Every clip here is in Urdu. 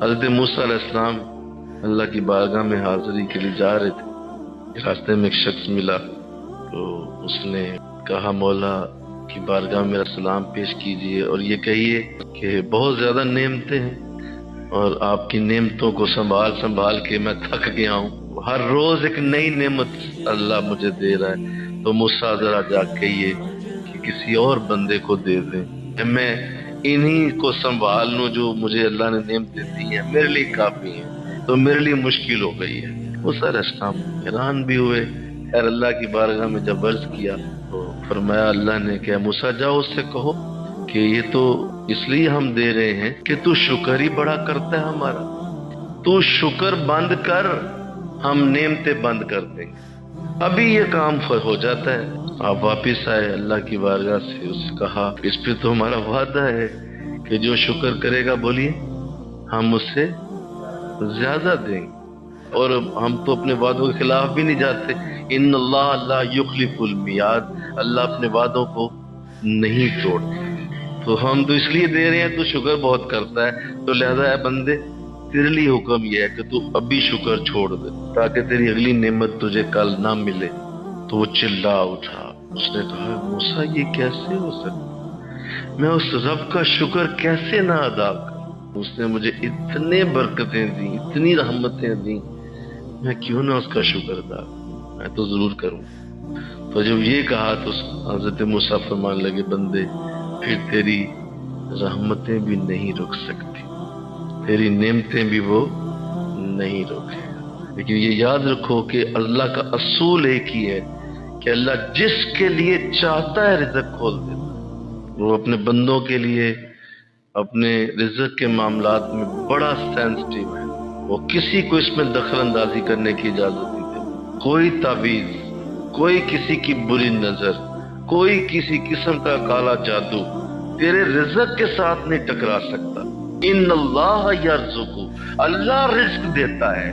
حضرت موسیٰ علیہ السلام اللہ کی بارگاہ میں حاضری کے لیے جا رہے تھے، راستے میں ایک شخص ملا تو اس نے کہا مولا کی بارگاہ میرا سلام پیش کیجئے اور یہ کہیے کہ بہت زیادہ نعمتیں ہیں اور آپ کی نعمتوں کو سنبھال سنبھال کے میں تھک گیا ہوں، ہر روز ایک نئی نعمت اللہ مجھے دے رہا ہے، تو موسیٰ ذرا جا کہیے کہ کسی اور بندے کو دے دیں کہ میں انہی کو سنبھال لوں جو مجھے اللہ نے نعمتیں دی ہیں، میرے لیے کافی ہیں، تو میرے لیے مشکل ہو گئی ہے۔ موسیٰ علیہ السلام حیران بھی ہوئے، خیر اللہ کی بارگاہ میں جب عرض کیا تو فرمایا اللہ نے کہ موسیٰ جاؤ اس سے کہو کہ یہ تو اس لیے ہم دے رہے ہیں کہ تو شکر ہی بڑا کرتا ہے ہمارا، تو شکر بند کر، ہم نعمتیں بند کر دیں گے، ابھی یہ کام ہو جاتا ہے۔ آپ واپس آئے اللہ کی بارگاہ سے، اس سے کہا اس پہ تو ہمارا وعدہ ہے کہ جو شکر کرے گا بولیے ہم اس سے زیادہ دیں گے، اور ہم تو اپنے وعدوں کے خلاف بھی نہیں جاتے، ان اللہ لا یخلف المیعاد، اللہ اپنے وعدوں کو نہیں توڑتے، تو ہم تو اس لیے دے رہے ہیں تو شکر بہت کرتا ہے، تو لہذا ہے بندے تیرے لیے حکم یہ ہے کہ تو ابھی شکر چھوڑ دے تاکہ تیری اگلی نعمت تجھے کل نہ ملے۔ تو وہ چلا اٹھا، اس نے کہا موسیٰ یہ کیسے ہو سکتا، میں اس رب کا شکر کیسے نہ ادا کروں، اس نے مجھے اتنے برکتیں دی، اتنی رحمتیں دی، میں کیوں نہ اس کا شکر ادا کروں، میں تو ضرور کروں۔ تو جب یہ کہا تو حضرت موسیٰ فرمانے لگے بندے پھر تیری رحمتیں بھی نہیں رک سکتی، تیری نعمتیں بھی وہ نہیں روکے، لیکن یہ یاد رکھو کہ اللہ کا اصول ایک ہی ہے کہ اللہ جس کے لیے چاہتا ہے رزق کھول دیتا ہے، وہ اپنے بندوں کے لیے اپنے رزق کے معاملات میں بڑا سینسٹیو ہے، وہ کسی کو اس میں دخل اندازی کرنے کی اجازت نہیں دیتا، کوئی تعویذ، کوئی کسی کی بری نظر، کوئی کسی قسم کا کالا جادو تیرے رزق کے ساتھ نہیں ٹکرا سکتا۔ ان اللہ یرزق، اللہ رزق دیتا ہے،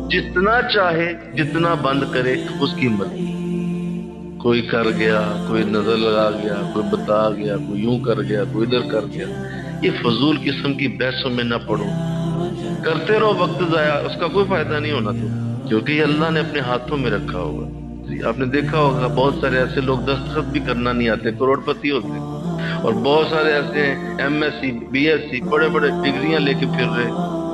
جتنا چاہے جتنا بند کرے اس کی مرضی، کوئی کر گیا، کوئی نظر لگا گیا، کوئی بتا گیا، کوئی یوں کر گیا، کوئی ادھر کر گیا، یہ فضول قسم کی بحثوں میں نہ پڑو، کرتے رہو وقت ضائع، اس کا کوئی فائدہ نہیں ہونا، تو کیونکہ یہ اللہ نے اپنے ہاتھوں میں رکھا ہوگا۔ آپ نے دیکھا ہوگا بہت سارے ایسے لوگ دستخط بھی کرنا نہیں آتے، کروڑ پتی ہوتے ہیں، اور بہت سارے ایسے ہیں M S C, B S C, بڑے بڑے ڈگریاں لے کے پھر رہے،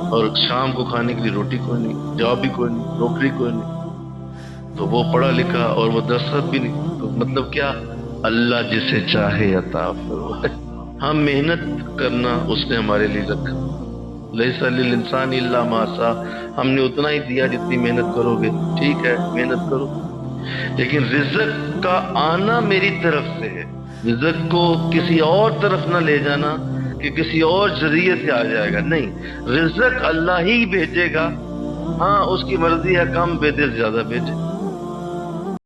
اور شام کو کھانے کے لیے روٹی کوئی نہیں، جاب بھی کوئی نہیں، نوکری کوئی نہیں، تو وہ پڑھا لکھا اور وہ دستخط بھی نہیں، تو مطلب کیا، اللہ جسے چاہے عطا فرمائے، ہم محنت کرنا اس نے ہمارے لیے رکھا، لیس للانسان الا ما سعى، ہم نے اتنا ہی دیا جتنی محنت کرو گے، ٹھیک ہے محنت کرو، لیکن رزق کا آنا میری طرف سے ہے، رزق کو کسی اور طرف نہ لے جانا کہ کسی اور ذریعے سے آ جائے گا، نہیں، رزق اللہ ہی بھیجے گا، ہاں اس کی مرضی ہے کم بھیجے زیادہ بھیجے،